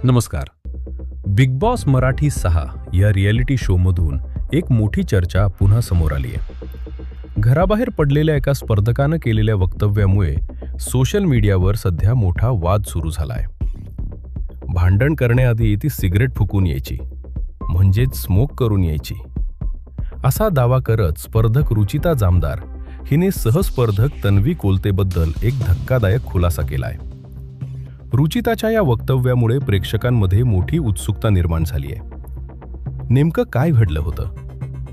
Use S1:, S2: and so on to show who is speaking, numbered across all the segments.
S1: नमस्कार. Big boss Marathi 6 या reality शोमधून एक मोठी चर्चा पुन्हा समोर आली आहे. घराबाहेर पडलेल्या एका स्पर्धकानं केलेल्या वक्तव्यामुळे सोशल मीडियावर सध्या मोठा वाद सुरू झालाय. भांडण करण्याआधी ती सिगरेट फुकून यायची, म्हणजेच स्मोक करून यायची, असा दावा करत स्पर्धक रुचिता जामदार हिने सहस्पर्धक तन्वी कोलतेबद्दल एक धक्कादायक खुलासा केलाय. रुचिताच्या या वक्तव्यामुळे प्रेक्षकांमध्ये मोठी उत्सुकता निर्माण झाली आहे. नेमकं काय घडलं होतं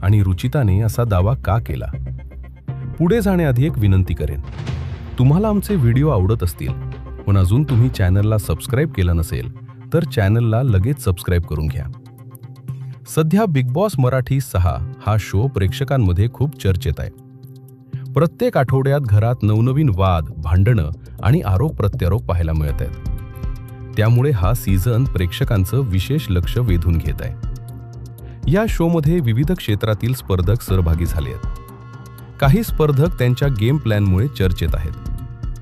S1: आणि रुचिताने असा दावा का केला? पुढे जाण्याआधी एक विनंती करेन, तुम्हाला आमचे व्हिडिओ आवडत असतील पण अजून तुम्ही चॅनलला सबस्क्राईब केलं नसेल तर चॅनलला लगेच सबस्क्राईब करून घ्या. सध्या बिग बॉस मराठी 6 हा शो प्रेक्षकांमध्ये खूप चर्चेत आहे. प्रत्येक आठवड्यात घरात नवनवीन वाद, भांडणं आणि आरोप प्रत्यारोप पाहायला मिळत आहेत. त्यामुळे हा सीझन प्रेक्षकांचं विशेष लक्ष वेधून घेत आहे. या शोमध्ये विविध क्षेत्रातील स्पर्धक सहभागी झाले आहेत. काही स्पर्धक त्यांच्या गेम प्लॅनमुळे चर्चेत आहेत,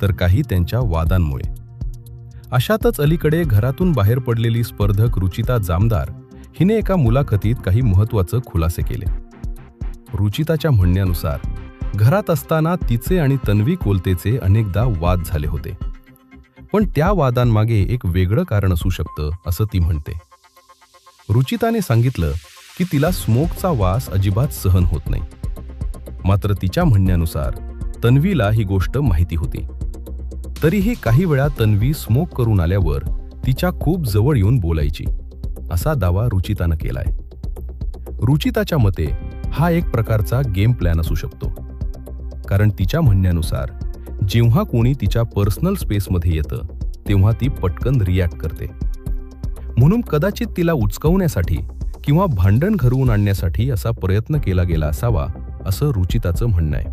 S1: तर काही त्यांच्या वादांमुळे. अशातच अलीकडे घरातून बाहेर पडलेली स्पर्धक रुचिता जामदार हिने एका मुलाखतीत काही महत्त्वाचे खुलासे केले. रुचिताच्या म्हणण्यानुसार घरात असताना तिचे आणि तन्वी कोलतेचे अनेकदा वाद झाले होते, पण त्या वादांमागे एक वेगळं कारण असू शकतं असं ती म्हणते. रुचिताने सांगितलं की तिला स्मोकचा वास अजिबात सहन होत नाही. मात्र तिच्या म्हणण्यानुसार तन्वीला ही गोष्ट माहिती होती. तरीही काही वेळा तन्वी स्मोक करून आल्यावर तिच्या खूप जवळ येऊन बोलायची, असा दावा रुचितानं केलाय. रुचिताच्या मते हा एक प्रकारचा गेम प्लॅन असू शकतो, कारण तिच्या म्हणण्यानुसार जेव्हा कोणी तिच्या पर्सनल स्पेसमध्ये येतं तेव्हा ती पटकन रिॲक्ट करते. म्हणून कदाचित तिला उचकवण्यासाठी किंवा भांडण घडवून आणण्यासाठी असा प्रयत्न केला गेला असावा, असं रुचिताचं म्हणणं आहे.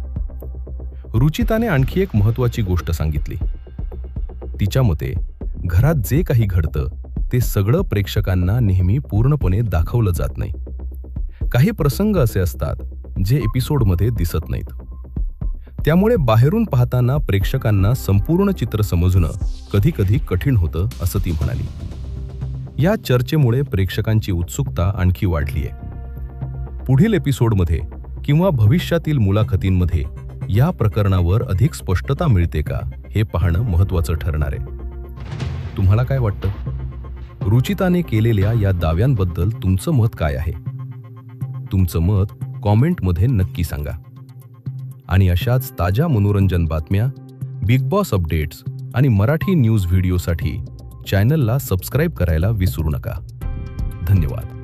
S1: रुचिताने आणखी एक महत्त्वाची गोष्ट सांगितली. तिच्या मते घरात जे काही घडतं ते सगळं प्रेक्षकांना नेहमी पूर्णपणे दाखवलं जात नाही. काही प्रसंग असे असतात जे एपिसोडमध्ये दिसत नाहीत. त्यामुळे बाहेरून पाहताना प्रेक्षकांना संपूर्ण चित्र समजणं कधी-कधी कठीण होतं, असं ती म्हणाली. या चर्चेमुळे प्रेक्षकांची उत्सुकता आणखी वाढली आहे. पुढील एपिसोडमध्ये किंवा भविष्यातील मुलाखतींमध्ये या प्रकरणावर अधिक स्पष्टता मिळते का हे पाहणं महत्त्वाचं ठरणार आहे. तुम्हाला काय वाटतं? रुचिताने केलेल्या या दाव्यांबद्दल तुमचं मत काय आहे? तुमचं मत कॉमेंटमध्ये नक्की सांगा. आणि अशाच ताज्या मनोरंजन बातम्या, बिग बॉस अपडेट्स आणि मराठी न्यूज व्हिडिओसाठी चॅनलला सबस्क्राईब करायला विसरू नका. धन्यवाद.